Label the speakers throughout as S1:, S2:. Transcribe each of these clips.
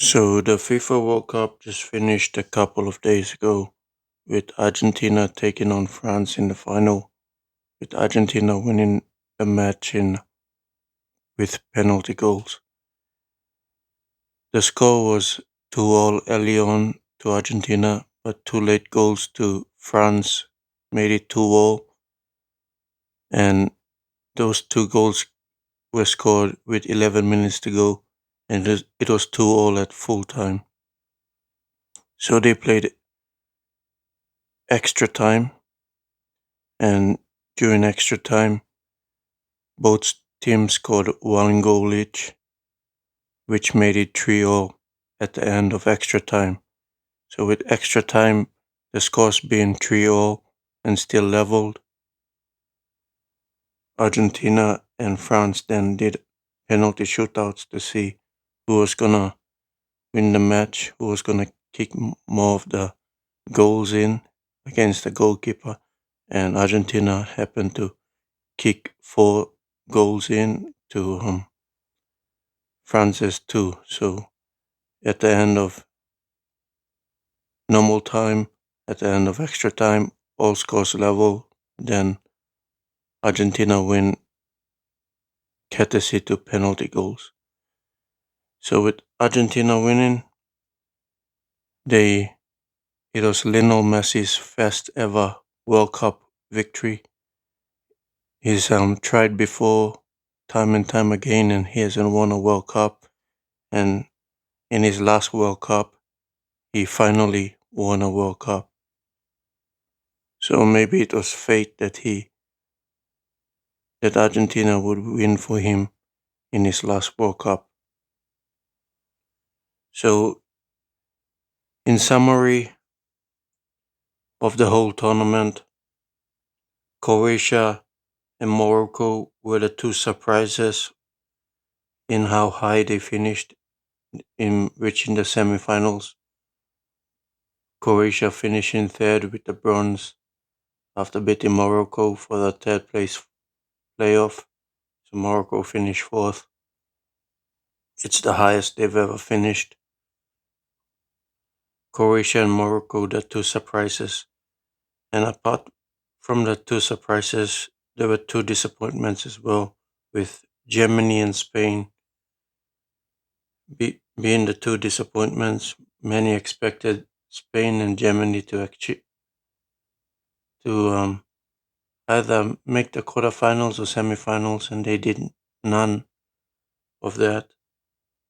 S1: So the FIFA World Cup just finished a couple of days ago with Argentina taking on France in the final, with Argentina winning the match in with penalty goals. The score was 2-all early on to Argentina, but two late goals to France made it 2-all, and those two goals were scored with 11 minutes to go, and it was 2-all at full time. So they played extra time, and during extra time, both teams scored one goal each, which made it 3-all at the end of extra time. So with extra time, the scores being 3-all and still leveled, Argentina and France then did penalty shootouts to see who was gonna win the match, who was gonna kick more of the goals in against the goalkeeper. And Argentina happened to kick four goals in to France's two. So at the end of normal time, at the end of extra time, all scores level, then Argentina win courtesy to penalty goals. So with Argentina winning, they it was Lionel Messi's first ever World Cup victory. He's tried before time and time again and he hasn't won a World Cup, and in his last World Cup he finally won a World Cup. So maybe it was fate that Argentina would win for him in his last World Cup. So, in summary of the whole tournament, Croatia and Morocco were the two surprises in how high they finished in reaching the semifinals. Croatia finishing third with the bronze after beating Morocco for the third place playoff. So Morocco finished fourth. It's the highest they've ever finished. Croatia and Morocco, the two surprises. And apart from the two surprises, there were two disappointments as well, with Germany and Spain being the two disappointments. Many expected Spain and Germany to either make the quarterfinals or semifinals, and they did none of that.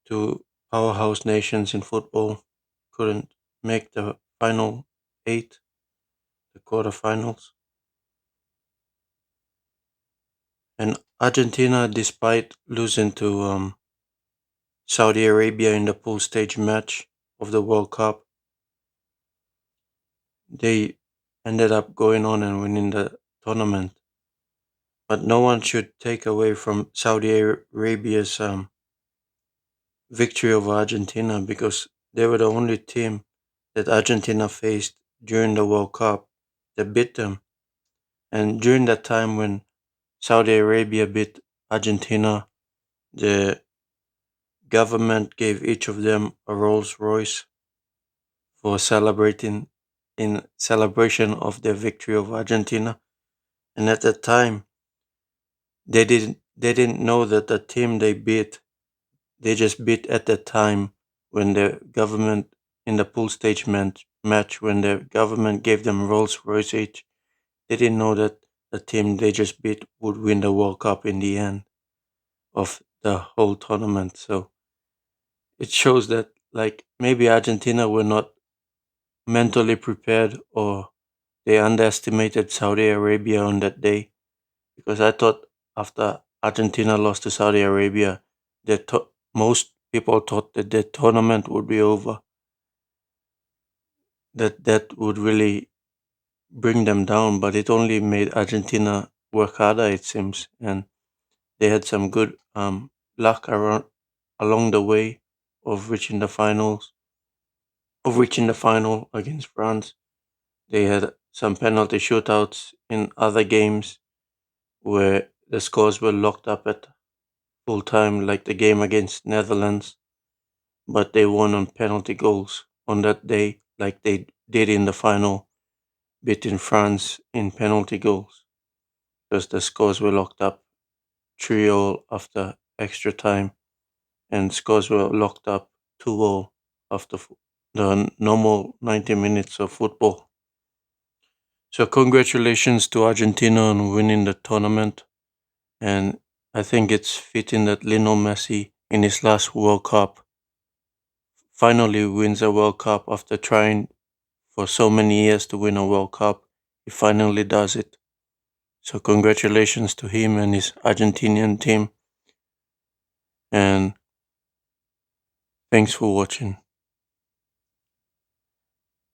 S1: Two powerhouse nations in football couldn't make the final eight, the quarterfinals. And Argentina, despite losing to Saudi Arabia in the pool stage match of the World Cup, they ended up going on and winning the tournament. But no one should take away from Saudi Arabia's victory over Argentina, because they were the only team that Argentina faced during the World Cup that beat them. And during that time when Saudi Arabia beat Argentina, the government gave each of them a Rolls Royce for celebrating in celebration of their victory over Argentina. And at that time, they didn't know that the team they beat, they just beat at that time when the government in the pool stage match when the government gave them Rolls Royce each. They didn't know that the team they just beat would win the World Cup in the end of the whole tournament. So it shows that, like, maybe Argentina were not mentally prepared, or they underestimated Saudi Arabia on that day, because I thought after Argentina lost to Saudi Arabia, most people thought that the tournament would be over, that would really bring them down, but it only made Argentina work harder, it seems, and they had some good luck along the way of reaching the finals, of reaching the final against France. They had some penalty shootouts in other games where the scores were locked up at full time, like the game against Netherlands. but they won on penalty goals on that day, like they did in the final, beating France in penalty goals because the scores were locked up 3-0 after extra time, and scores were locked up 2-0 after the normal 90 minutes of football. So, congratulations to Argentina on winning the tournament. And I think it's fitting that Lionel Messi, in his last World Cup, finally wins a World Cup after trying for so many years to win a World Cup. He finally does it. So, congratulations to him and his Argentinian team. And thanks for watching.